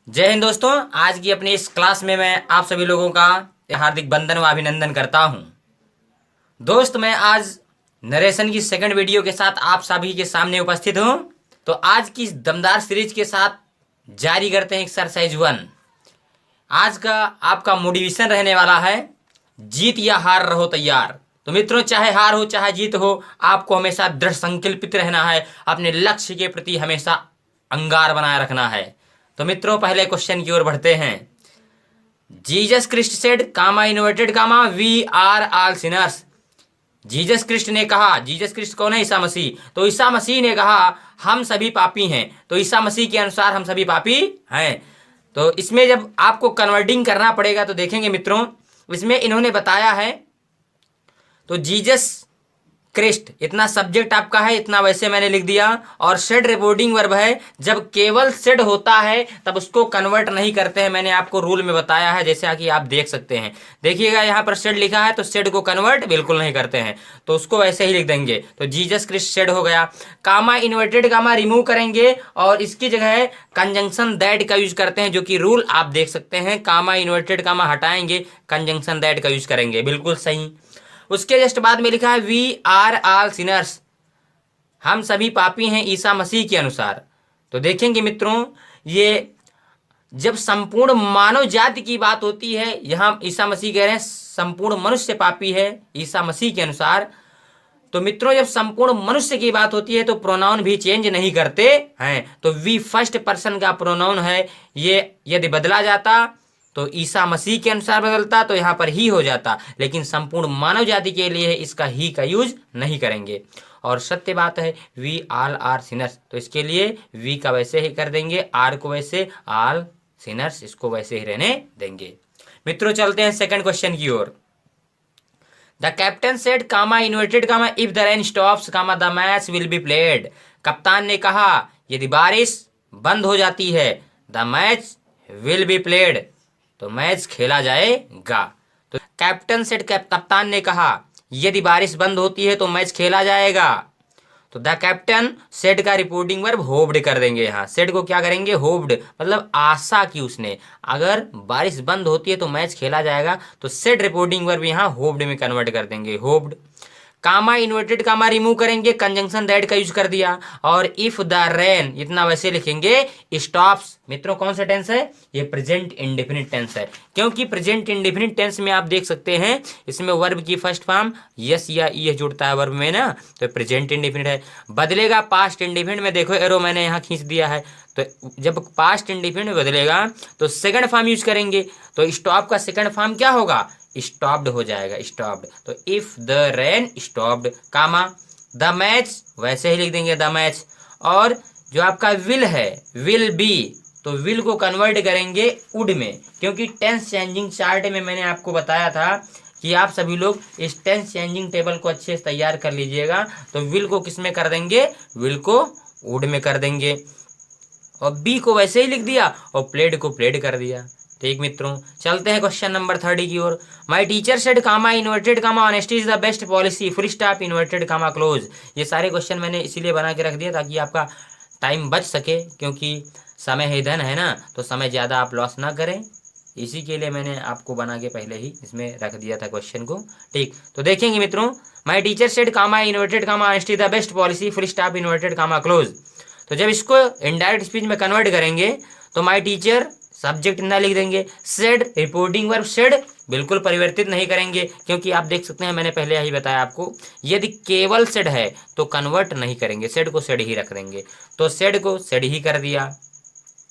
जय हिंद दोस्तों। आज की अपनी इस क्लास में मैं आप सभी लोगों का हार्दिक वंदन व अभिनंदन करता हूं। दोस्त, मैं आज नरेशन की सेकंड वीडियो के साथ आप सभी के सामने उपस्थित हूं। तो आज की इस दमदार सीरीज के साथ जारी करते हैं एक्सरसाइज 1। आज का आपका मोटिवेशन रहने वाला है, जीत या हार रहो तैयार। तो मित्रों, चाहे हार हो चाहे जीत हो, आपको हमेशा दृढ़ संकल्पित रहना है, अपने लक्ष्य के प्रति हमेशा अंगार बनाए रखना है। तो मित्रों, पहले क्वेश्चन की ओर बढ़ते हैं। Jesus Christ said comma inverted comma we are all sinners. Jesus Christ ने कहा, जीसस क्रिस्ट कौन है? ईसा मसीह। तो ईसा मसीह ने कहा हम सभी पापी हैं। तो ईसा मसीह के अनुसार हम सभी पापी हैं। तो इसमें जब आपको कन्वर्टिंग करना पड़ेगा तो देखेंगे मित्रों, इसमें इन्होंने बताया है। तो जीसस क्रिस्ट इतना सब्जेक्ट आपका है, इतना वैसे मैंने लिख दिया। और सेड रिपोर्टिंग वर्ब है, जब केवल सेड होता है तब उसको कन्वर्ट नहीं करते हैं। मैंने आपको रूल में बताया है, जैसे कि आप देख सकते हैं। देखिएगा यहाँ पर सेड लिखा है तो सेड को कन्वर्ट बिल्कुल नहीं करते हैं, तो उसको वैसे ही लिख देंगे। तो जीसस क्रिस्ट सेड हो गया। कामा इन्वर्टेड कामा रिमूव करेंगे और इसकी जगह कंजंक्शन दैट का यूज करते हैं, जो कि रूल आप देख सकते हैं। कामा इन्वर्टेड कामा हटाएंगे, कंजंक्शन दैट का यूज करेंगे, बिल्कुल सही। उसके जस्ट बाद में लिखा है वी आर ऑल सिनर्स, हम सभी पापी हैं ईसा मसीह के अनुसार। तो देखेंगे मित्रों, ये जब संपूर्ण मानव जाति की बात होती है, यहां ईसा मसीह कह रहे हैं संपूर्ण मनुष्य पापी है ईसा मसीह के अनुसार। तो मित्रों, जब संपूर्ण मनुष्य की बात होती है तो प्रोनाउन भी चेंज नहीं करते हैं। तो वी फर्स्ट पर्सन का प्रोनाउन है, ये यदि बदला जाता तो ईसा मसीह के अनुसार बदलता तो यहाँ पर ही हो जाता, लेकिन संपूर्ण मानव जाति के लिए इसका ही का यूज नहीं करेंगे। और सत्य बात है वी ऑल आर सिनर्स, तो इसके लिए वी का वैसे ही कर देंगे, आर को वैसे, ऑल सिनर्स इसको वैसे ही रहने देंगे। मित्रों, चलते हैं सेकंड क्वेश्चन की ओर। The captain said comma inverted comma if the rain stops comma the match will be played. कप्तान ने कहा यदि बारिश बंद हो जाती है the match will be played, तो मैच खेला जाएगा। तो कैप्टन सेड, कप्तान ने कहा यदि बारिश बंद होती है तो मैच खेला जाएगा। तो द कैप्टन सेड का रिपोर्टिंग वर्ब होप्ड कर देंगे। यहाँ सेड को क्या करेंगे? होप्ड, मतलब आशा की उसने, अगर बारिश बंद होती है तो मैच खेला जाएगा। तो सेड रिपोर्टिंग वर्ब यहाँ होप्ड में कन्वर्ट कर देंगे, होप्ड। कामा इन्वर्टेड कामा रिमूव करेंगे, कंजंक्शन दैट का यूज कर दिया। और इफ द रेन इतना वैसे लिखेंगे, स्टॉप्स। मित्रों, कौन सा टेंस है? ये प्रेजेंट इंडेफिनिट टेंस है, क्योंकि प्रेजेंट इंडेफिनिट टेंस में आप देख सकते हैं इसमें वर्ब की फर्स्ट फॉर्म यस या ई जुड़ता है वर्ब में ना, तो प्रेजेंट इंडेफिनिट है। बदलेगा पास्ट इंडेफिनिट में, देखो एरो मैंने यहाँ खींच दिया है। तो जब पास्ट इंडेफिनिट में बदलेगा तो सेकंड फॉर्म यूज करेंगे। तो स्टॉप का सेकंड फॉर्म क्या होगा? स्टॉप्ड हो जाएगा, स्टॉप्ड। तो if the rain stopped comma the match वैसे ही लिख देंगे, द मैच। और जो आपका विल है, विल बी, तो विल को कन्वर्ट करेंगे वुड में, क्योंकि टेंस चेंजिंग चार्ट में मैंने आपको बताया था कि आप सभी लोग इस टेंस चेंजिंग टेबल को अच्छे से तैयार कर लीजिएगा। तो विल को किस में कर देंगे? विल को वुड में कर देंगे। और बी को वैसे ही लिख दिया और प्लेड को प्लेड कर दिया। ठीक मित्रों, चलते हैं क्वेश्चन नंबर 30 की ओर। My teacher said comma inverted comma honesty is the best policy full stop inverted comma close. ये सारे क्वेश्चन मैंने इसीलिए बना के रख दिया ताकि आपका टाइम बच सके, क्योंकि समय ही धन है ना, तो समय ज़्यादा आप लॉस ना करें, इसी के लिए मैंने आपको बना के पहले ही इसमें रख दिया था क्वेश्चन को। ठीक, तो देखेंगे मित्रों, my teacher said comma inverted comma honesty the best policy full stop inverted comma close. तो जब इसको इनडायरेक्ट स्पीच में कन्वर्ट करेंगे तो माय टीचर सब्जेक्ट ना लिख देंगे, सेड रिपोर्टिंग वर्ब सेड बिल्कुल परिवर्तित नहीं करेंगे, क्योंकि आप देख सकते हैं मैंने पहले यही बताया आपको, यदि केवल सेड है तो कन्वर्ट नहीं करेंगे, सेड को सेड ही रख देंगे। तो सेड को सेड ही कर दिया।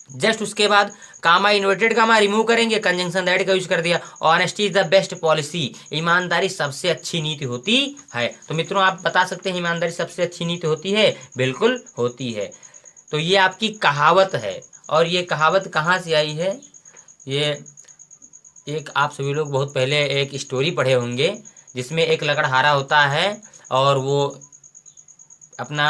जस्ट उसके बाद कामा इन्वर्टेड कामा रिमूव करेंगे, कंजंक्शन दैट का यूज कर दिया। Honesty is the best policy, ईमानदारी सबसे अच्छी नीति होती है। तो मित्रों, आप बता सकते हैं ईमानदारी सबसे अच्छी नीति होती है? बिल्कुल होती है। तो ये आपकी कहावत है, और ये कहावत कहाँ से आई है? ये एक आप सभी लोग बहुत पहले एक स्टोरी पढ़े होंगे, जिसमें एक लकड़हारा होता है और वो अपना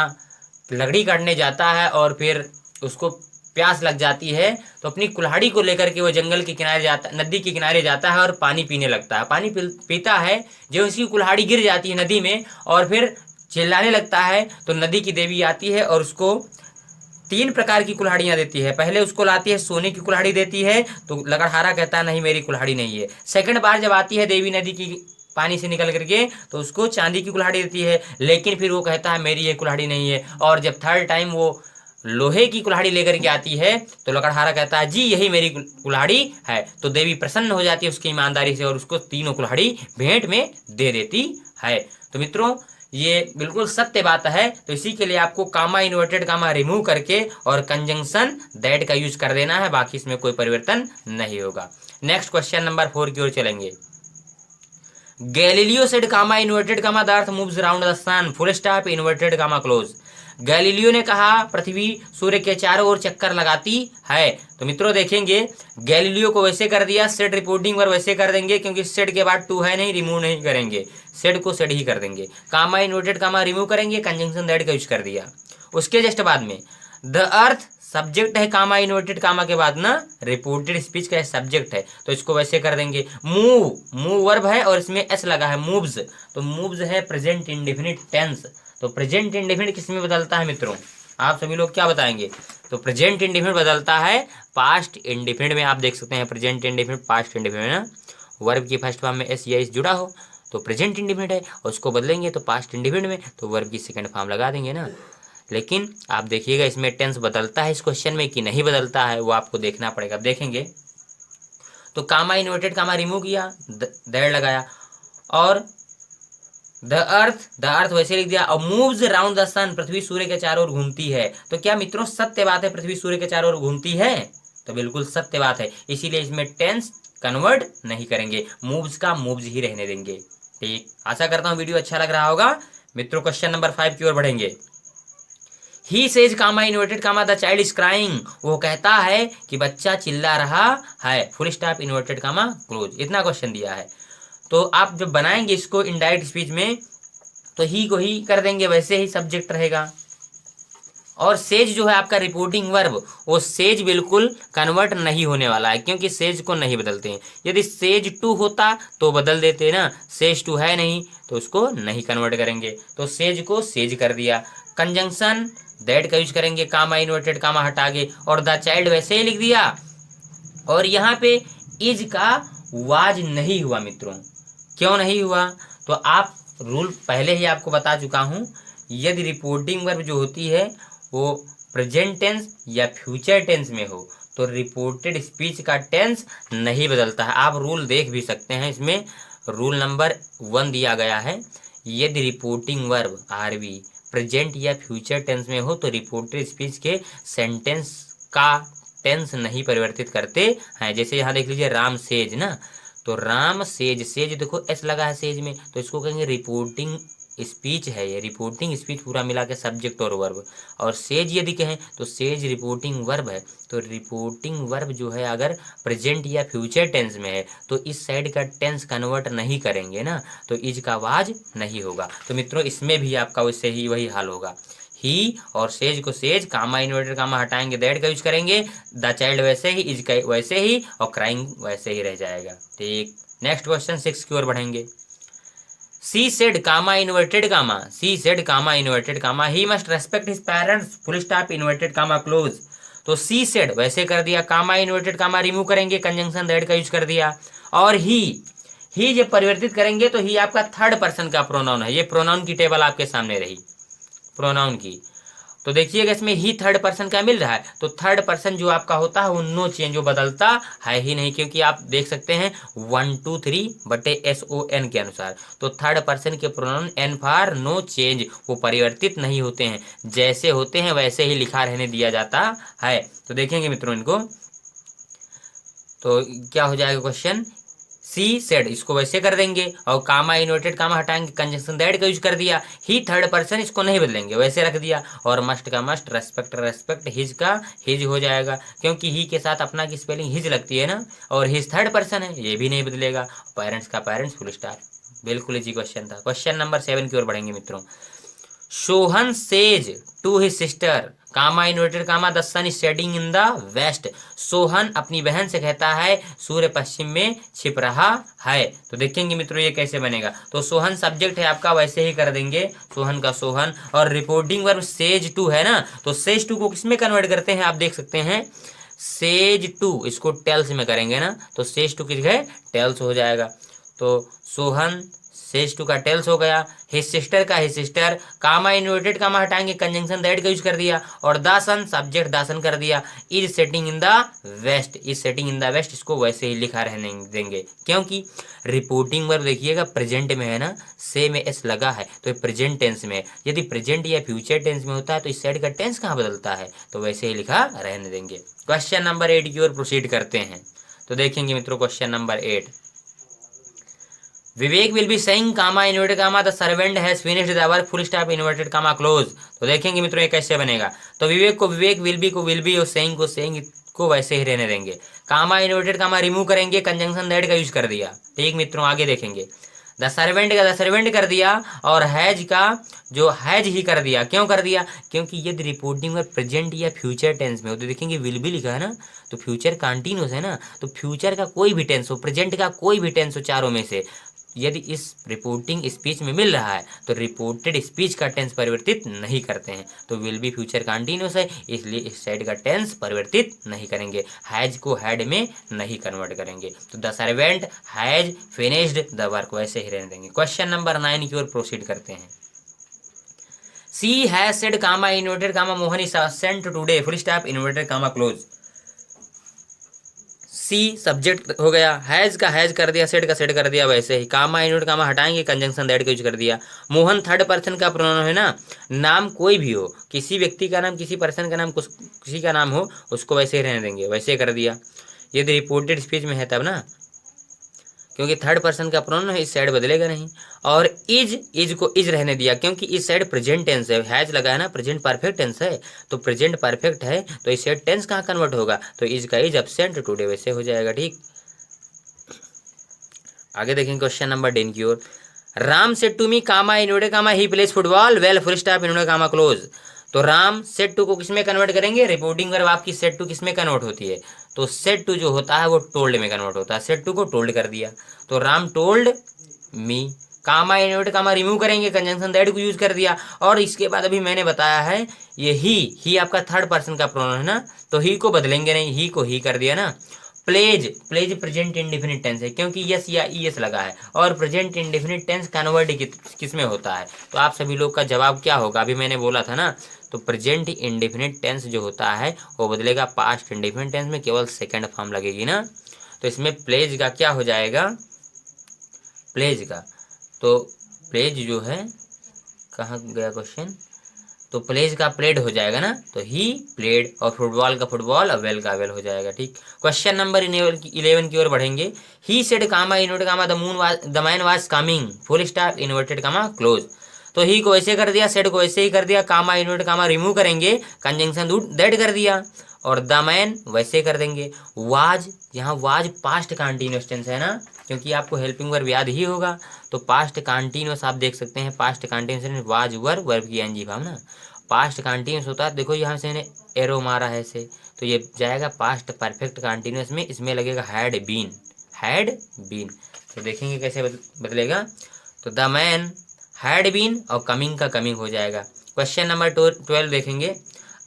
लकड़ी काटने जाता है और फिर उसको प्यास लग जाती है, तो अपनी कुल्हाड़ी को लेकर के वो जंगल के किनारे जाता, नदी के किनारे जाता है और पानी पीने लगता है। पानी पीता है, जो उसकी कुल्हाड़ी गिर जाती है नदी में और फिर चिल्लाने लगता है, तो नदी की देवी आती है और उसको तीन प्रकार की कुल्हाड़ियां देती है। पहले उसको लाती है, सोने की कुल्हाड़ी देती है, तो लकड़हारा कहता है नहीं मेरी कुल्हाड़ी नहीं है। सेकंड बार जब आती है देवी नदी की पानी से निकल करके, तो उसको चांदी की कुल्हाड़ी देती है, लेकिन फिर वो कहता है मेरी ये कुल्हाड़ी नहीं है। और जब थर्ड टाइम वो लोहे की कुल्हाड़ी लेकर के आती है, तो लकड़हारा कहता है जी यही मेरी कुल्हाड़ी है। तो देवी प्रसन्न हो जाती है उसकी ईमानदारी से और उसको तीनों कुल्हाड़ी भेंट में दे देती है। तो मित्रों ये बिल्कुल सत्य बात है। तो इसी के लिए आपको कामा इन्वर्टेड कामा रिमूव करके और कंजंक्शन दैट का यूज कर देना है, बाकी इसमें कोई परिवर्तन नहीं होगा। नेक्स्ट क्वेश्चन नंबर 4 की ओर चलेंगे। Galileo said comma inverted comma the earth moves around the sun full stop inverted comma close. Galileo ने कहा पृथ्वी सूर्य के चारों ओर चक्कर लगाती है। तो मित्रों देखेंगे गैलीलियो को वैसे कर दिया, सेड रिपोर्टिंग पर वैसे कर देंगे, क्योंकि सेड के बाद टू है नहीं, रिमूव नहीं करेंगे, सेड को सेड ही कर देंगे। कामा इन्वर्टेड कामा रिमूव करेंगे, कंजंक्शन दैट का यूज कर दिया। उसके जस्ट बाद में द अर्थ सब्जेक्ट है, कामा इन्वर्टेड कामा के बाद ना रिपोर्टेड स्पीच का सब्जेक्ट है, तो इसको वैसे कर देंगे। मूव वर्ब है और इसमें एस लगा है, मूव्स, तो मूव्स है प्रेजेंट इंडेफिनिट टेंस। तो प्रेजेंट इंडेफिनिट किस में बदलता है मित्रों, आप सभी लोग क्या बताएंगे? तो प्रेजेंट इंडेफिनिट बदलता है पास्ट इंडेफिनिट में। आप देख सकते हैं प्रेजेंट इंडेफिनिट पास्ट इंडेफिनिट ना, वर्ब की फर्स्ट फॉर्म में एस या एस जुड़ा हो तो प्रेजेंट इंडेफिनिट है, और उसको बदलेंगे तो पास्ट इंडेफिनिट में, तो वर्ब की सेकंड फॉर्म लगा देंगे ना। लेकिन आप देखिएगा इसमें टेंस बदलता है इस क्वेश्चन में कि नहीं बदलता है, वो आपको देखना पड़ेगा। अब देखेंगे तो कामा इन्वर्टेड कामा रिमूव किया, दैट लगाया, और द अर्थ वैसे लिख दिया, और मूव्स अराउंड द सन पृथ्वी सूर्य के चारों ओर घूमती है। तो क्या मित्रों सत्य बात है पृथ्वी सूर्य के चारों ओर घूमती है? तो बिल्कुल सत्य बात है, इसीलिए इसमें टेंस कन्वर्ट नहीं करेंगे, मूव्स का मूव्स ही रहने देंगे। ठीक, आशा करता हूं वीडियो अच्छा लग रहा होगा मित्रों। क्वेश्चन नंबर 5 की ओर बढ़ेंगे। He says comma inverted comma the child is crying, वो कहता है कि बच्चा चिल्ला रहा है, full stop inverted comma close. इतना क्वेश्चन दिया है, तो आप जब बनाएंगे इसको इनडायरेक्ट स्पीच में, तो ही को ही कर देंगे, वैसे ही सब्जेक्ट रहेगा। और सेज जो है आपका रिपोर्टिंग वर्ब, वो सेज बिल्कुल कन्वर्ट नहीं होने वाला है, क्योंकि सेज को नहीं बदलते हैं। यदि सेज टू होता तो बदल देते ना, सेज टू है नहीं तो उसको नहीं कन्वर्ट करेंगे, तो सेज को सेज कर दिया। कंजंक्शन दैट का यूज करेंगे, कामा इन्वर्टेड कामा हटा के, और द चाइल्ड वैसे ही लिख दिया। और यहाँ पे इज का वाज नहीं हुआ मित्रों, क्यों नहीं हुआ? तो आप रूल पहले ही आपको बता चुका हूं, यदि रिपोर्टिंग वर्ब जो होती है वो प्रेजेंट टेंस या फ्यूचर टेंस में हो तो रिपोर्टेड स्पीच का टेंस नहीं बदलता है। आप रूल देख भी सकते हैं, इसमें रूल नंबर 1 दिया गया है, यदि रिपोर्टिंग वर्ब आरबी प्रेजेंट या फ्यूचर टेंस में हो तो रिपोर्टेड स्पीच के सेंटेंस का टेंस नहीं परिवर्तित करते हैं। जैसे यहाँ देख लीजिए राम सेज ना, तो राम सेज, सेज देखो एस लगा है सेज में, तो इसको कहेंगे रिपोर्टिंग स्पीच है, ये रिपोर्टिंग स्पीच पूरा मिला के सब्जेक्ट और वर्ब। और सेज यदि कहें तो सेज रिपोर्टिंग वर्ब है, तो रिपोर्टिंग वर्ब जो है अगर प्रेजेंट या फ्यूचर टेंस में है तो इस साइड का टेंस कन्वर्ट नहीं करेंगे ना, तो इज का आवाज नहीं होगा। तो मित्रों इसमें भी आपका वैसे ही वही हाल होगा, ही और सेज को सेज, कामा इन्वर्टेड कामा हटाएंगे दैट का यूज करेंगे, द चाइल्ड वैसे ही, इज का वैसे ही, और क्राइंग वैसे ही रह जाएगा। ठीक, नेक्स्ट क्वेश्चन 6 की ओर बढ़ेंगे। She said comma inverted comma, she said comma inverted comma he must respect his parents full stop inverted comma close. तो सी सेड वैसे कर दिया, कामा इन्वर्टेड कामा रिमूव करेंगे, कंजंक्शन दैट का यूज कर दिया। और ही जब परिवर्तित करेंगे तो ही आपका थर्ड पर्सन का प्रोनाउन है, ये प्रोनाउन की टेबल आपके सामने रही प्रोनाउन की। तो देखिएगा इसमें ही थर्ड पर्सन का मिल रहा है, तो थर्ड पर्सन जो आपका होता है वो नो चेंज, वो बदलता है ही नहीं, क्योंकि आप देख सकते हैं 1 2 3 बटे SON के अनुसार, तो थर्ड पर्सन के pronoun N for no change, वो परिवर्तित नहीं होते हैं, जैसे होते हैं वैसे ही लिखा रहने दिया जाता है। तो देखेंगे मित्रों इनको, तो क्या हो जाएगा क्वेश्चन, सी सेड इसको वैसे कर देंगे, और कामा इन्वर्टेड कामा हटाएंगे, कंजंक्शन दैट का यूज कर दिया। ही थर्ड पर्सन इसको नहीं बदलेंगे, वैसे रख दिया। और मस्ट का मस्ट, रेस्पेक्ट रेस्पेक्ट, हिज का हिज हो जाएगा, क्योंकि ही के साथ अपना की स्पेलिंग हिज लगती है ना, और हिज थर्ड पर्सन है, ये भी नहीं बदलेगा। पेरेंट्स का पेरेंट्स फुल स्टॉप, बिल्कुल इजी क्वेश्चन था। क्वेश्चन नंबर 7 की ओर बढ़ेंगे मित्रों। Sohan says to his sister comma inverted comma the sun is setting in the west. Sohan अपनी बहन से कहता है सूर्य पश्चिम में छिप रहा है। तो देखेंगे मित्रों ये कैसे बनेगा। तो सोहन सब्जेक्ट है आपका, वैसे ही कर देंगे सोहन का सोहन। और रिपोर्टिंग वर्ब सेज टू है ना, तो सेज टू को किसमें कन्वर्ट करते हैं आप देख सकते हैं, सेज टू इसको टेल्स में करेंगे ना, तो सेज टू की जगह टेल्स हो जाएगा। तो सोहन सेज टू का टेल्स हो गया। हिज सिस्टर का हिज सिस्टर, कामा इन्वर्टेड कामा हटाएंगे, कंजंक्शन दैट का यूज कर दिया। और दासन सब्जेक्ट दासन कर दिया। Is setting in the west, is setting in the west इसको वैसे ही लिखा रहने देंगे, क्योंकि रिपोर्टिंग वर्ब देखिएगा प्रेजेंट में है ना, से में एस लगा है तो ये प्रेजेंट टेंस में है। यदि प्रेजेंट या फ्यूचर टेंस में होता है तो इस साइड का टेंस कहाँ बदलता है, तो वैसे ही लिखा रहने देंगे। क्वेश्चन नंबर 8 की ओर प्रोसीड करते हैं। तो देखेंगे मित्रों question number 8। Vivek will be saying comma inverted comma the servant has finished the work full stop inverted comma close. तो देखेंगे मित्रों ये कैसे बनेगा। तो विवेक को विवेक, विल बी और सेइंग को सेइंग को वैसे ही रहने देंगे। कामा इन्वर्टेड कामा रिमूव करेंगे, कंजंक्शन दैट का यूज कर दिया। ठीक मित्रों आगे देखेंगे। द सर्वेंट का द सर्वेंट कर दिया और हैज का जो हैज ही कर दिया। क्यों कर दिया, क्योंकि यदि रिपोर्टिंग में प्रेजेंट या फ्यूचर टेंस में हो तो देखेंगे विल भी लिखा है ना, तो फ्यूचर कंटिन्यूस है ना, तो फ्यूचर का कोई भी टेंस हो, प्रेजेंट का कोई भी टेंस हो, चारों में से यदि इस रिपोर्टिंग स्पीच में मिल रहा है तो रिपोर्टेड स्पीच का टेंस परिवर्तित नहीं करते हैं। तो विल बी फ्यूचर कंटिन्यूस है, इसलिए इस साइड का टेंस परिवर्तित नहीं करेंगे, हैज को हैड में नहीं कन्वर्ट करेंगे। तो the servant has finished the work वैसे ही रहने देंगे। क्वेश्चन नंबर 9 की ओर प्रोसीड करते हैं। She has said comma inverted comma Mohan is sent today full stop inverted comma close. She subject हो गया, हैज का हैज कर दिया, सेड का सेड कर दिया, वैसे ही कामा इन्वर्ट कामा हटाएंगे, कंजंक्शन दैट का यूज कर दिया। मोहन थर्ड पर्सन का प्रोनाउन है ना, नाम कोई भी हो, किसी व्यक्ति का नाम, किसी पर्सन का नाम, किसी का नाम हो, उसको वैसे ही रहने देंगे, वैसे कर दिया। यदि रिपोर्टेड स्पीच में है तब ना, क्योंकि थर्ड पर्सन का प्रोनाउन है, इस साइड बदलेगा नहीं। और इज को इज रहने दिया, क्योंकि इस साइड प्रेजेंट टेंस है, हैज लगा है ना, प्रेजेंट परफेक्ट टेंस है, तो प्रेजेंट परफेक्ट है तो इस साइड टेंस कहाँ कन्वर्ट होगा, तो इज का इज एब्सेंट टुडे वैसे हो जाएगा। ठीक, आगे देखेंगे क्वेश्चन नंबर 10 की ओर। Ram said to me comma inverted comma he plays football well full stop inverted comma close. तो राम सेड टू को किसमें कन्वर्ट करेंगे, रिपोर्टिंग वर्ब आपकी सेड टू किसमें कन्वर्ट होती है, तो सेड टू जो होता है वो टोल्ड में कन्वर्ट होता है, सेड टू को टोल्ड कर दिया। तो Ram told me, comma inverted comma remove करेंगे, कंजंक्शन दैट को यूज कर दिया। और इसके बाद अभी मैंने बताया है ये ही आपका थर्ड पर्सन का प्रोनाउन है ना, तो ही को बदलेंगे नहीं, ही को ही कर दिया ना। प्लेज प्रेजेंट इंडेफिनिट टेंस है, क्योंकि यस या ईएस लगा है, और प्रेजेंट इंडेफिनिट टेंस कन्वर्ट किस में होता है, तो आप सभी लोग का जवाब क्या होगा, अभी मैंने बोला था ना, तो प्रेजेंट इंडेफिनिट टेंस जो होता है वो बदलेगा पास्ट इंडेफिनिट टेंस में, केवल सेकंड फॉर्म लगेगी ना। तो इसमें प्लेज का क्या हो जाएगा, प्लेज का, तो प्लेज जो है, कहाँ गया क्वेश्चन, तो प्लेज का प्लेड हो जाएगा ना, तो ही प्लेड, और फुटबॉल का फुटबॉल और वेल का वेल हो जाएगा। ठीक, क्वेश्चन नंबर 11 की ओर बढ़ेंगे। He said comma inverted comma the man was coming full stop inverted comma close. तो ही को ऐसे कर दिया, सेड को ऐसे ही कर दिया, कामा इन्वर्टेड कामा रिमूव करेंगे, कंजंक्शन दैट कर दिया, और द मैन वैसे कर देंगे। वाज, यहाँ वाज पास्ट कंटीन्यूअस टेंस है ना, क्योंकि आपको हेल्पिंग वर्ब याद ही होगा, तो पास्ट कंटीन्यूअस आप देख सकते हैं, पास्ट कंटीन्यूअस वाज वर्ब की एनजी फॉर्म ना, पास्ट कंटीन्यूअस होता है। देखो यहाँ से मैंने एरो मारा है ऐसे, तो ये जाएगा पास्ट परफेक्ट कंटीन्यूअस में, इसमें लगेगा हैड बीन, हैड बीन। तो देखेंगे कैसे बदलेगा, तो द मैन हैड बीन और कमिंग का कमिंग हो जाएगा। क्वेश्चन नंबर 12 देखेंगे।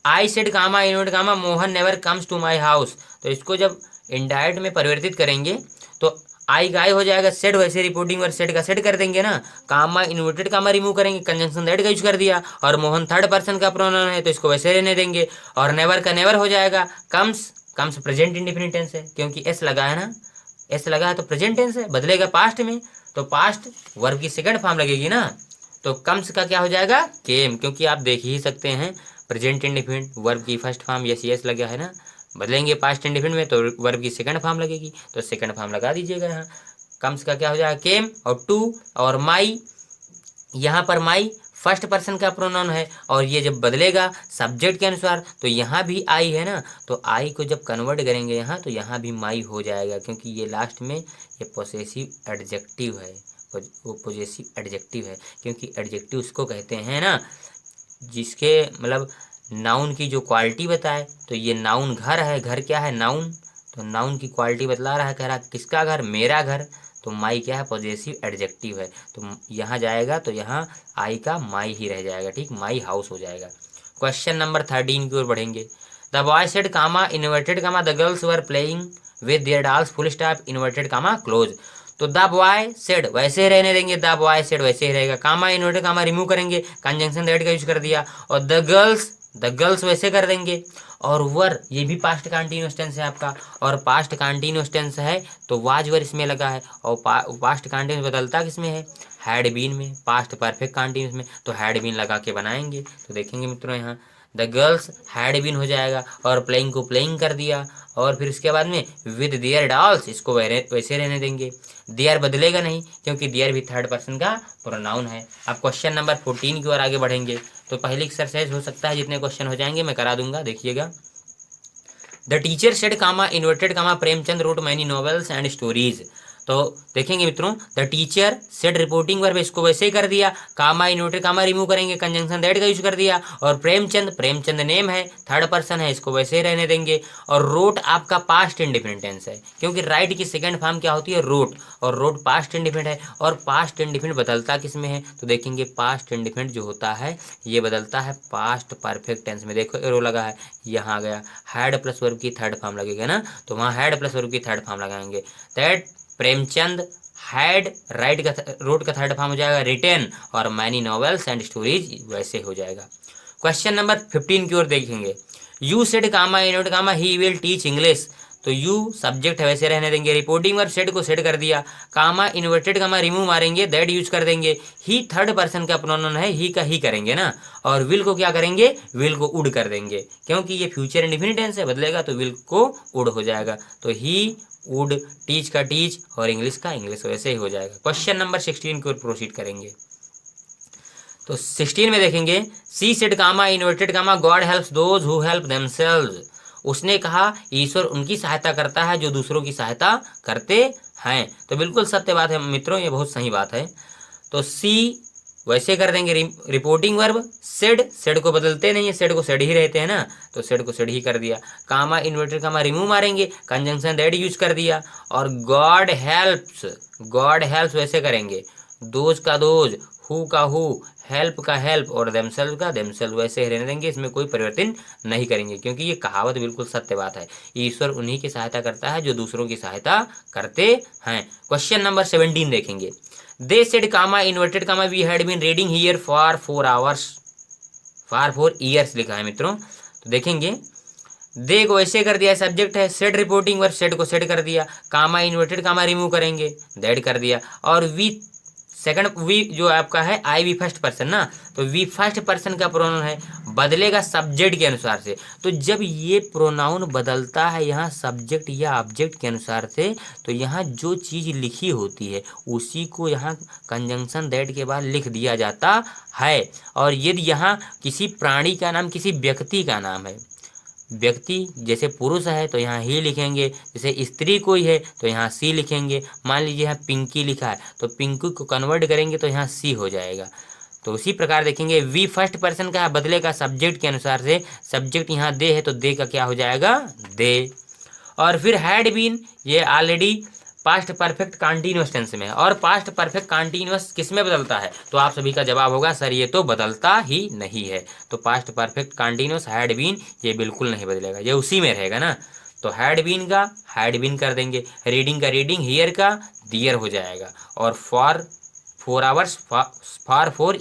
I said comma inverted comma Mohan never comes to my house. तो इसको जब इनडायरेक्ट में परिवर्तित करेंगे तो आई का आई हो जाएगा, सेड वैसे रिपोर्टिंग वर्ब सेड का सेड कर देंगे ना, कामा इन्वर्टेड कामा रिमूव करेंगे, कंजंक्शन दैट का यूज कर दिया, और मोहन थर्ड पर्सन का प्रोनाउन है तो इसको वैसे रहने देंगे, और नेवर का नेवर हो जाएगा। कम्स प्रेजेंट इंडेफिनिट टेंस है, क्योंकि एस लगा है ना, एस लगा है तो प्रेजेंट टेंस है, बदलेगा पास्ट में, तो पास्ट वर्ब की सेकंड फॉर्म लगेगी ना, तो कम्स का क्या हो जाएगा, केम, क्योंकि आप देख ही सकते हैं प्रेजेंट इंडेफिनिट वर्ब की फर्स्ट फॉर्म यस लगा है ना, बदलेंगे पास्ट इंडेफिनिट में तो वर्ब की सेकंड फॉर्म लगेगी, तो सेकंड फॉर्म लगा दीजिएगा यहाँ। कम्स का क्या हो जाएगा, केम, और टू और माई, यहाँ पर माई फर्स्ट पर्सन का प्रोनाउन है, और ये जब बदलेगा सब्जेक्ट के अनुसार तो यहाँ भी आई है ना, तो आई को जब कन्वर्ट करेंगे यहाँ तो यहाँ भी माई हो जाएगा, क्योंकि ये लास्ट में ये पोसेसिव एडजेक्टिव है, वो पॉजेसिव एडजेक्टिव है, क्योंकि एडजेक्टिव उसको कहते हैं ना जिसके मतलब नाउन की जो क्वालिटी बताए, तो ये नाउन घर है, घर क्या है नाउन, तो नाउन की क्वालिटी बतला रहा है, कह रहा किसका घर, मेरा घर, तो माई क्या है पॉजेसिव एडजेक्टिव है, तो यहाँ जाएगा तो यहाँ आई का माई ही रह जाएगा, ठीक, माई हाउस हो जाएगा। क्वेश्चन नंबर 13 की ओर बढ़ेंगे। The boy said comma inverted comma the girls were playing with their dolls full stop inverted comma close. तो द बॉय सेड वैसे ही रहने देंगे, द बॉय सेड वैसे ही रहेगा, कामा इन्वर्टेड कामा रिमूव करेंगे, कंजंक्शन दैट का यूज कर दिया, और द गर्ल्स वैसे कर देंगे, और वर ये भी पास्ट कंटीन्यूअस टेंस है आपका, और पास्ट कंटीन्यूअस टेंस है तो वाज वर इसमें लगा है, और पास्ट कंटीन्यूअस बदलता किसमें है, हैड बीन में, पास्ट परफेक्ट कंटीन्यूअस में, तो हैड बीन लगा के बनाएंगे। तो देखेंगे मित्रों यहाँ द गर्ल्स हैड बीन हो जाएगा, और प्लेइंग को प्लेइंग कर दिया, और फिर उसके बाद में विद देयर डॉल्स इसको वैसे रहने देंगे, देयर बदलेगा नहीं क्योंकि देयर भी थर्ड पर्सन का प्रोनाउन है। अब क्वेश्चन नंबर 14 की ओर आगे बढ़ेंगे। तो पहली एक्सरसाइज हो सकता है जितने क्वेश्चन हो जाएंगे मैं करा दूंगा, देखिएगा। The teacher said comma inverted comma Premchand wrote many novels and stories. तो देखेंगे मित्रों the teacher said reporting verb इसको वैसे ही कर दिया, कामा इन्वर्टेड कामा रिमूव करेंगे, कंजंक्शन दैट का यूज कर दिया, और प्रेमचंद नेम है, थर्ड पर्सन है, इसको वैसे ही रहने देंगे, और रोट आपका पास्ट इंडिफिनिट टेंस है क्योंकि राइट की सेकंड फॉर्म क्या होती है रोट, और रोट पास्ट इंडिफिनिट है, और पास्ट इंडिफिनिट बदलता किस में है, तो देखेंगे पास्ट इंडिफिनिट जो होता है ये बदलता है पास्ट परफेक्ट टेंस में। देखो एरो लगा है, यहाँ आ गया हैड प्लस वर्ब की थर्ड फॉर्म लगेगा ना, तो वहाँ हैड प्लस वर्ब की थर्ड फॉर्म लगाएंगे, दैट प्रेमचंद हैड राइट का रोट का थर्ड फॉर्म हो जाएगा रिटेन, और मैनी नॉवेल्स एंड स्टोरीज वैसे हो जाएगा। क्वेश्चन नंबर 15 की ओर देखेंगे। You said comma inverted comma he will teach English. तो यू सब्जेक्ट है वैसे रहने देंगे, रिपोर्टिंग वर्ब सेड को सेड कर दिया, कामा इन्वर्टेड कामा रिमूव मारेंगे, दैट यूज कर देंगे, ही थर्ड पर्सन का प्रोनाउन है, ही का ही करेंगे ना, और विल को क्या करेंगे, विल को उड कर देंगे क्योंकि ये फ्यूचर इंडिफिनिट टेंस है, बदलेगा तो विल को उड हो जाएगा, तो ही वुड, टीच का टीच, और इंग्लिश का इंग्लिश वैसे ही हो जाएगा। क्वेश्चन नंबर 16 की ओर प्रोसीड करेंगे। तो 16 में देखेंगे she said comma inverted comma God helps those who help themselves. उसने कहा ईश्वर उनकी सहायता करता है जो दूसरों की सहायता करते हैं। तो बिल्कुल सत्य बात है मित्रों, ये बहुत सही बात है। तो सी वैसे कर देंगे, रिपोर्टिंग वर्ब सेड को बदलते नहीं है, सेड को सेड ही रहते हैं ना, तो सेड को सेड ही कर दिया, कामा इन्वर्टेड कामा रिमूव मारेंगे, कंजंक्शन दैट यूज कर दिया, और गॉड हेल्प्स वैसे करेंगे, दोज का दोज, हु का हु, हेल्प का हेल्प, और देमसेल्व का देमसेल्व वैसे ही रहने देंगे, इसमें कोई परिवर्तन नहीं करेंगे क्योंकि ये कहावत बिल्कुल सत्य बात है, ईश्वर उन्हीं की सहायता करता है जो दूसरों की सहायता करते हैं। क्वेश्चन नंबर 17 देखेंगे। They said comma inverted comma we had been reading here for 4 years लिखा है मित्रों। तो देखेंगे दे को ऐसे कर दिया, सब्जेक्ट है, सेड रिपोर्टिंग वर्ब सेड को सेड कर दिया, कामा इन्वर्टेड कामा रिमूव करेंगे, दैट कर दिया, और वी सेकंड वी जो आपका है आई वी फर्स्ट पर्सन ना, तो वी फर्स्ट पर्सन का प्रोनाउन है, बदलेगा सब्जेक्ट के अनुसार से। तो जब ये प्रोनाउन बदलता है यहाँ सब्जेक्ट या ऑब्जेक्ट के अनुसार से, तो यहाँ जो चीज़ लिखी होती है उसी को यहाँ कंजंक्शन दैट के बाद लिख दिया जाता है। और यदि यहाँ किसी प्राणी का नाम किसी व्यक्ति का नाम है, व्यक्ति जैसे पुरुष है तो यहाँ ही लिखेंगे, जैसे स्त्री कोई है तो यहाँ सी लिखेंगे। मान लीजिए यहाँ पिंकी लिखा है तो पिंकू को कन्वर्ट करेंगे तो यहाँ सी हो जाएगा। तो उसी प्रकार देखेंगे वी फर्स्ट पर्सन का बदलेगा सब्जेक्ट के अनुसार से, सब्जेक्ट यहाँ दे है तो दे का क्या हो जाएगा, दे। और फिर हैड बीन ये already past perfect continuous tense में है, और पास्ट परफेक्ट कंटीन्यूअस किस में बदलता है, तो आप सभी का जवाब होगा सर ये तो बदलता ही नहीं है। तो past perfect continuous had been ये बिल्कुल नहीं बदलेगा, ये उसी में रहेगा ना। तो हैड बीन का हैड बीन कर देंगे, रीडिंग का रीडिंग, हियर का दियर हो जाएगा, और फॉर 4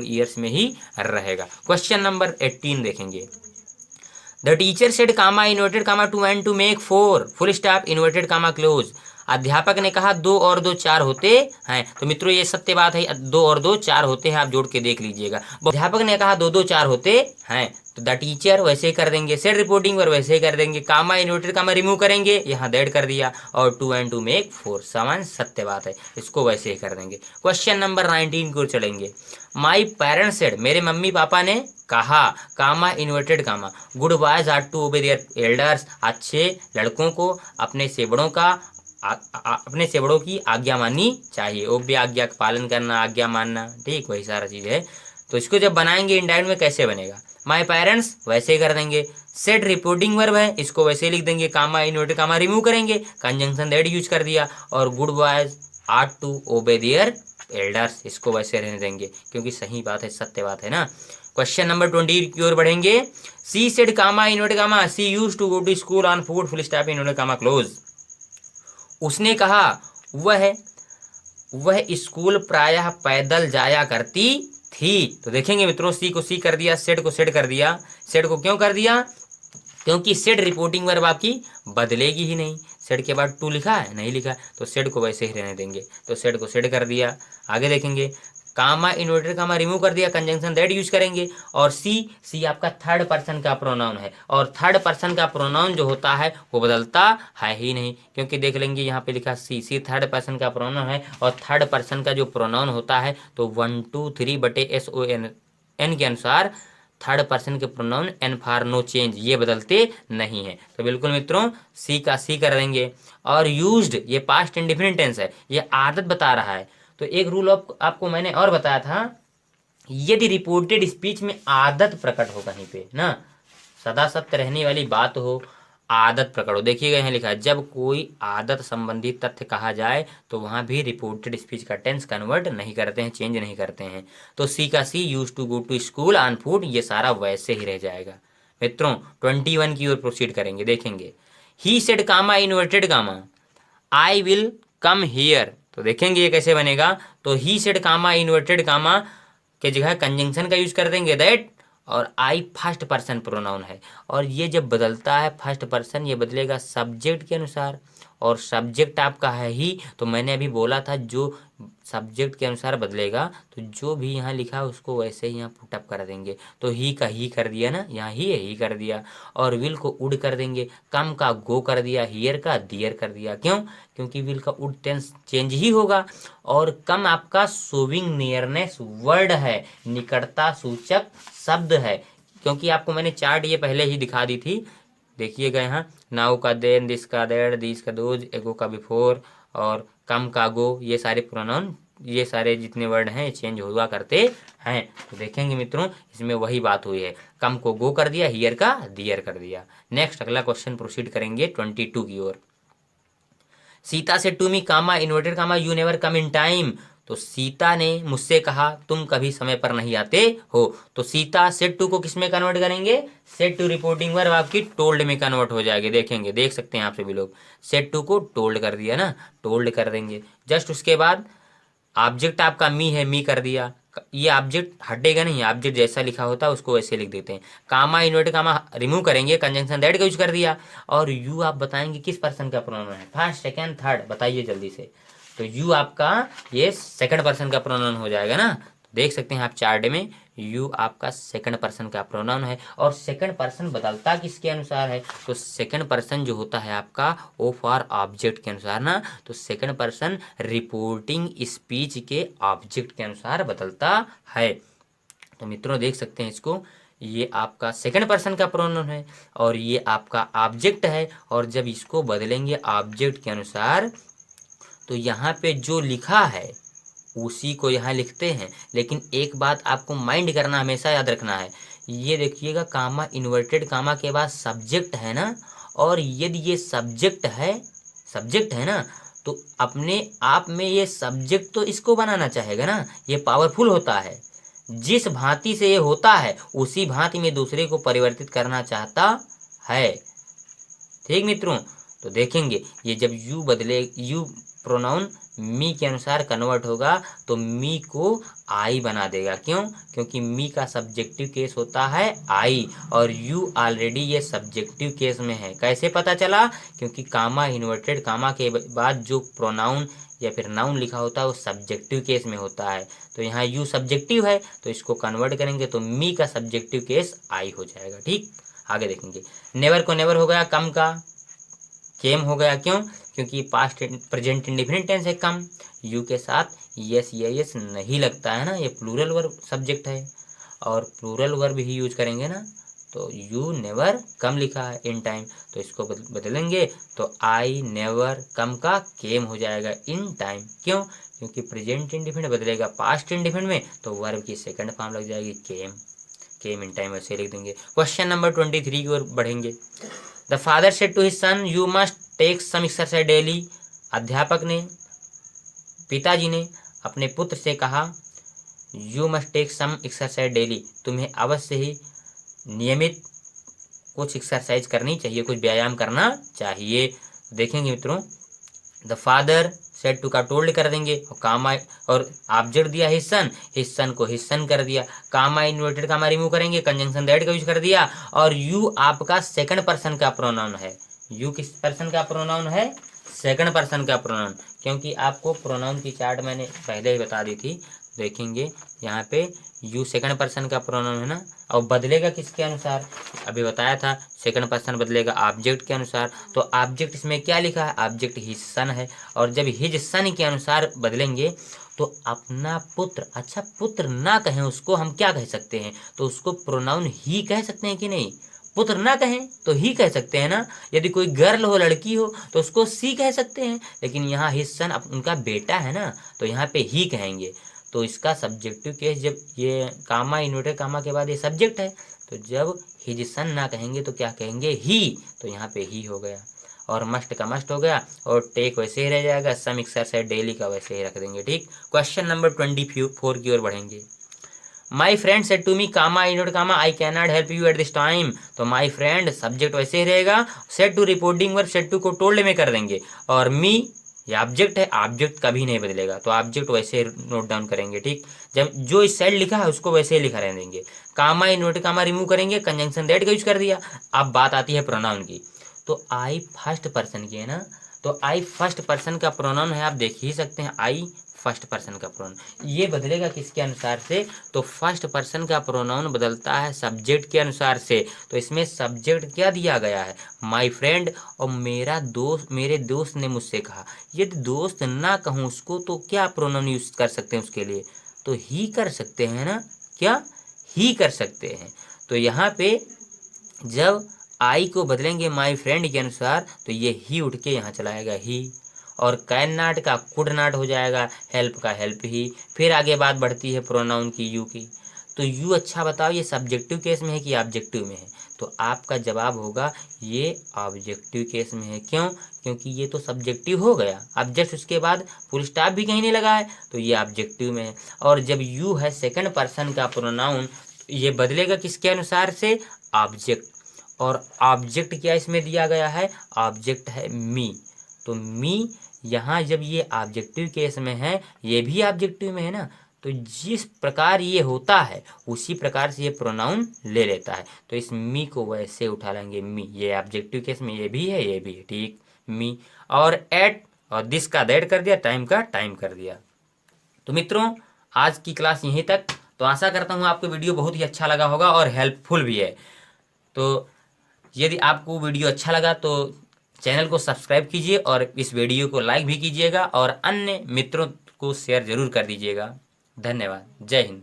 ईयर्स में ही रहेगा। क्वेश्चन नंबर 18 देखेंगे। The teacher said comma inverted comma two and two make 4 full stop inverted comma close. अध्यापक ने कहा 2 और 2 4 होते हैं। तो मित्रों ये सत्य बात है, 2 और 2 4 होते हैं, आप जोड़ के देख लीजिएगा। अध्यापक ने कहा 2 2 4 होते हैं, तो द टीचर वैसे ही कर देंगे, सेड रिपोर्टिंग पर वैसे ही कर देंगे, कामा इन्वर्टेड कामा रिमूव करेंगे, यहाँ दैट कर दिया, और 2 एंड 2 मेक 4 समान सत्य बात है, इसको वैसे ही कर देंगे। क्वेश्चन नंबर 19 को चलेंगे। माई पेरेंट्स सेड मेरे मम्मी पापा ने कहा, comma inverted comma good boys are to obey their elders. अच्छे लड़कों को अपने सेबड़ों की आज्ञा माननी चाहिए। ओबे आज्ञा का पालन करना, आज्ञा मानना, ठीक वही सारा चीज़ है। तो इसको जब बनाएंगे इनडायरेक्ट में कैसे बनेगा, माय पेरेंट्स वैसे ही कर देंगे। सेट रिपोर्टिंग वर्ब है, इसको वैसे ही लिख देंगे, कामा इन्वर्टेड कामा रिमूव करेंगे, कंजंक्शन दैट यूज कर दिया। और good boys are to obey their elders, इसको वैसे रहने देंगे क्योंकि सही बात है, सत्य बात है ना। क्वेश्चन नंबर 20 की ओर बढ़ेंगे। She said comma inverted comma she used to go to school on foot full stop inverted comma close. उसने कहा वह स्कूल प्रायः पैदल जाया करती थी। तो देखेंगे मित्रों, सी को सी कर दिया, सेड को सेड कर दिया। सेड को क्यों कर दिया, क्योंकि सेड रिपोर्टिंग वर्ब आपकी बदलेगी ही नहीं। सेड के बाद टू लिखा है, नहीं लिखा है, तो सेड को वैसे ही रहने देंगे, तो सेड को सेड कर दिया। आगे देखेंगे, कामा इन्वर्टेड कामा रिमूव कर दिया, कंजंक्शन दैट यूज करेंगे। और सी आपका थर्ड पर्सन का प्रोनाउन है, और थर्ड पर्सन का प्रोनाउन जो होता है वो बदलता है ही नहीं, क्योंकि देख लेंगे यहाँ पे लिखा सी थर्ड पर्सन का प्रोनाउन है, और थर्ड पर्सन का जो प्रोनाउन होता है तो 1 2 3 बटे SON के अनुसार थर्ड पर्सन के pronoun N for no change, ये बदलते नहीं है। तो बिल्कुल मित्रों सी का सी कर देंगे। और यूज्ड ये पास्ट इंडिफिनिट टेंस है, ये आदत बता रहा है। तो एक रूल आपको मैंने और बताया था, यदि रिपोर्टेड स्पीच में आदत प्रकट हो कहीं पे ना, सदा सत्य रहने वाली बात हो, आदत प्रकट हो, देखिएगा यहाँ लिखा है, जब कोई आदत संबंधी तथ्य कहा जाए तो वहां भी रिपोर्टेड स्पीच का टेंस कन्वर्ट नहीं करते हैं, चेंज नहीं करते हैं। तो सी का she use to go to school on foot, ये सारा वैसे ही रह जाएगा। मित्रों 21 की ओर प्रोसीड करेंगे, देखेंगे। He said comma inverted comma I will come here, तो देखेंगे ये कैसे बनेगा। तो ही सेड कामा इन्वर्टेड कामा के जगह कंजंक्शन का यूज कर देंगे दैट, और आई फर्स्ट पर्सन प्रोनाउन है, और ये जब बदलता है फर्स्ट पर्सन, ये बदलेगा सब्जेक्ट के अनुसार, और सब्जेक्ट आपका है ही, तो मैंने अभी बोला था जो सब्जेक्ट के अनुसार बदलेगा, तो जो भी यहाँ लिखा है उसको वैसे ही यहाँ पुटअप कर देंगे। तो ही का ही कर दिया ना, यहाँ ही है, ही कर दिया। और विल को उड कर देंगे, कम का गो कर दिया, हियर का दियर कर दिया। क्यों, क्योंकि विल का उड टेंस चेंज ही होगा। और कम आपका शोविंग नियरनेस वर्ड है, निकटता सूचक शब्द है, क्योंकि आपको मैंने चार्ट ये पहले ही दिखा दी थी, देखिएगा यहाँ, नाउ का देन, दिस का दैट, दिस का दोज, एगो का बिफोर, और कम का गो, ये सारे प्रोनाउन, ये सारे जितने वर्ड हैं चेंज हुआ करते हैं। तो देखेंगे मित्रों इसमें वही बात हुई है, कम को गो कर दिया, हियर का दियर कर दिया। नेक्स्ट अगला क्वेश्चन प्रोसीड करेंगे 22 की ओर। Sita says to me comma inverted comma you never come in time, तो सीता ने मुझसे कहा तुम कभी समय पर नहीं आते हो। तो सीता सेड टू को किस में कन्वर्ट करेंगे, सेड टू रिपोर्टिंग वर्ब आपकी टोल्ड में कन्वर्ट हो जाएगी। देखेंगे, देख सकते हैं आप सभी लोग, सेड टू को टोल्ड कर दिया ना, टोल्ड कर देंगे। जस्ट उसके बाद ऑब्जेक्ट आपका मी है, मी कर दिया, ये ऑब्जेक्ट हटेगा नहीं, ऑब्जेक्ट जैसा लिखा होता है उसको वैसे लिख देते हैं। कामा इन्वर्टेड कामा रिमूव करेंगे, कंजंक्शन दैट का यूज कर दिया। और यू आप बताएंगे किस पर्सन का प्रोनाउन है, फर्स्ट सेकंड थर्ड, बताइए जल्दी से। तो यू आपका ये सेकंड पर्सन का प्रोनाउन हो जाएगा ना, देख सकते हैं आप चार्ट में, यू आपका सेकंड पर्सन का प्रोनाउन है। और सेकंड पर्सन बदलता किसके अनुसार है, तो सेकंड पर्सन जो होता है आपका ओ फॉर ऑब्जेक्ट के अनुसार ना, तो सेकंड पर्सन रिपोर्टिंग स्पीच के ऑब्जेक्ट के अनुसार बदलता है। तो मित्रों देख सकते हैं इसको, ये आपका सेकंड पर्सन का प्रोनाउन है और ये आपका ऑब्जेक्ट है, और जब इसको बदलेंगे ऑब्जेक्ट के अनुसार तो यहाँ पे जो लिखा है उसी को यहाँ लिखते हैं। लेकिन एक बात आपको माइंड करना, हमेशा याद रखना है, ये देखिएगा कामा इन्वर्टेड कामा के बाद सब्जेक्ट है ना, और यदि ये सब्जेक्ट है ना, तो अपने आप में ये सब्जेक्ट तो इसको बनाना चाहेगा ना, ये पावरफुल होता है, जिस भांति से ये होता है उसी भांति में दूसरे को परिवर्तित करना चाहता है। ठीक मित्रों, तो देखेंगे ये जब यू बदले, यू प्रोनाउन मी के अनुसार कन्वर्ट होगा तो मी को आई बना देगा। क्यों, क्योंकि मी का सब्जेक्टिव केस होता है आई, और यू ऑलरेडी ये सब्जेक्टिव केस में है। कैसे पता चला, क्योंकि कामा इन्वर्टेड कामा के बाद जो प्रोनाउन या फिर नाउन लिखा होता है वो सब्जेक्टिव केस में होता है। तो यहाँ यू सब्जेक्टिव है तो इसको कन्वर्ट करेंगे तो मी का सब्जेक्टिव केस आई हो जाएगा। ठीक, आगे देखेंगे। नेवर को नेवर हो गया, कम का केम हो गया। क्यों, क्योंकि पास्ट प्रेजेंट इंडिफिनिट टेंस है कम, यू के साथ यस या यस नहीं लगता है ना, ये प्लूरल वर्ब सब्जेक्ट है और प्लूरल वर्ब ही यूज करेंगे ना, तो यू नेवर कम लिखा है इन टाइम, तो इसको बदलेंगे तो आई नेवर कम का केम हो जाएगा इन टाइम। क्यों? क्योंकि प्रेजेंट इंडिफिनिट बदलेगा पास्ट इंडिफिनिट में, तो वर्ब की सेकंड फॉर्म लग जाएगी केम इन टाइम, वैसे लिख देंगे। क्वेश्चन नंबर 23 की ओर बढ़ेंगे। The father said to his son you must take some exercise daily. अध्यापक ने, पिताजी ने अपने पुत्र से कहा you must take some exercise daily, तुम्हें अवश्य ही नियमित कुछ एक्सरसाइज करनी चाहिए, कुछ व्यायाम करना चाहिए। देखेंगे मित्रों, द फादर सेड टू का टोल्ड कर देंगे, और कामा और ऑब्जेक्ट दिया हिज सन को हिज सन कर दिया, कामा इन्वर्टेड कामा रिमूव करेंगे, कंजंक्शन दैट का यूज कर दिया, और यू आपका सेकंड पर्सन का प्रोनाउन है। यू किस पर्सन का प्रोनाउन है? सेकंड पर्सन का प्रोनाउन, क्योंकि आपको प्रोनाउन की चार्ट मैंने पहले ही बता दी थी। देखेंगे यहाँ पे यू सेकंड पर्सन का प्रोनाउन है ना, और बदलेगा किसके अनुसार? अभी बताया था सेकंड पर्सन बदलेगा ऑब्जेक्ट के अनुसार, तो ऑब्जेक्ट इसमें क्या लिखा है? ऑब्जेक्ट हिज सन है, और जब हिज सन के अनुसार बदलेंगे तो अपना पुत्र, अच्छा पुत्र ना कहें उसको हम क्या कह सकते हैं? तो उसको प्रोनाउन ही कह सकते हैं कि नहीं? पुत्र ना कहें तो ही कह सकते हैं ना। यदि कोई गर्ल हो, लड़की हो, तो उसको सी कह सकते हैं, लेकिन यहाँ हिज सन उनका बेटा है ना, तो यहाँ पे ही कहेंगे। तो इसका सब्जेक्टिव केस, जब ये कामा इन्वर्टेड कामा के बाद ये सब्जेक्ट है, तो जब हिज सन ना कहेंगे तो क्या कहेंगे? ही, तो यहाँ पे ही हो गया, और मस्ट का मस्ट हो गया, और टेक वैसे ही रह जाएगा, सम एक्सरसाइज डेली का वैसे ही रख देंगे। ठीक, क्वेश्चन नंबर 24 की ओर बढ़ेंगे। My friend said to me comma inverted comma I can not help you at this time, तो माई फ्रेंड सब्जेक्ट वैसे ही रहेगा, said to reporting verb said to को टोल्ड में कर देंगे, और मी ये ऑब्जेक्ट है, ऑब्जेक्ट कभी नहीं बदलेगा, तो ऑब्जेक्ट वैसे नोट डाउन करेंगे। ठीक, जब जो इस साइड लिखा है उसको वैसे ही लिखा रहने देंगे, कामा इन्वर्टेड कामा रिमूव करेंगे, कंजंक्शन दैट का यूज कर दिया। अब बात आती है प्रोनाउन की, तो आई फर्स्ट पर्सन की है ना, तो आई फर्स्ट पर्सन का प्रोनाउन है, आप देख ही सकते हैं आई फर्स्ट पर्सन का प्रोनाउन। ये बदलेगा किसके अनुसार से? तो फर्स्ट पर्सन का प्रोनाउन बदलता है सब्जेक्ट के अनुसार से, तो इसमें सब्जेक्ट क्या दिया गया है? माय फ्रेंड, और मेरा दोस्त, मेरे दोस्त ने मुझसे कहा। यदि दोस्त ना कहूँ उसको तो क्या प्रोनाउन यूज कर सकते हैं उसके लिए? तो ही कर सकते हैं ना, क्या ही कर सकते हैं। तो यहाँ पे जब आई को बदलेंगे माय फ्रेंड के अनुसार, तो ये ही उठ के यहाँ चलाएगा ही, और कैन नॉट का कुड नॉट हो जाएगा, हेल्प का हेल्प ही। फिर आगे बात बढ़ती है प्रोनाउन की, यू की, तो यू अच्छा बताओ ये सब्जेक्टिव केस में है कि ऑब्जेक्टिव में है? तो आपका जवाब होगा ये ऑब्जेक्टिव केस में है। क्यों? क्योंकि ये तो सब्जेक्टिव हो गया, अब जस्ट उसके बाद फुल स्टॉप भी कहीं नहीं लगा है, तो ये ऑब्जेक्टिव में है। और जब यू है सेकंड पर्सन का प्रोनाउन, ये बदलेगा किसके अनुसार से? ऑब्जेक्ट, और ऑब्जेक्ट क्या इसमें दिया गया है? ऑब्जेक्ट है मी, तो मी यहाँ जब ये ऑब्जेक्टिव केस में है, ये भी ऑब्जेक्टिव में है ना, तो जिस प्रकार ये होता है उसी प्रकार से ये प्रोनाउन ले लेता है, तो इस मी को वैसे उठा लेंगे मी, ये ऑब्जेक्टिव केस में ये भी है, ये भी है। ठीक, मी, और एट और दिस का दैट कर दिया, टाइम का टाइम कर दिया। तो मित्रों आज की क्लास यहीं तक। तो आशा करता हूँ आपको वीडियो बहुत ही अच्छा लगा होगा और हेल्पफुल भी है। तो यदि आपको वीडियो अच्छा लगा तो चैनल को सब्सक्राइब कीजिए, और इस वीडियो को लाइक भी कीजिएगा, और अन्य मित्रों को शेयर जरूर कर दीजिएगा। धन्यवाद। जय हिंद।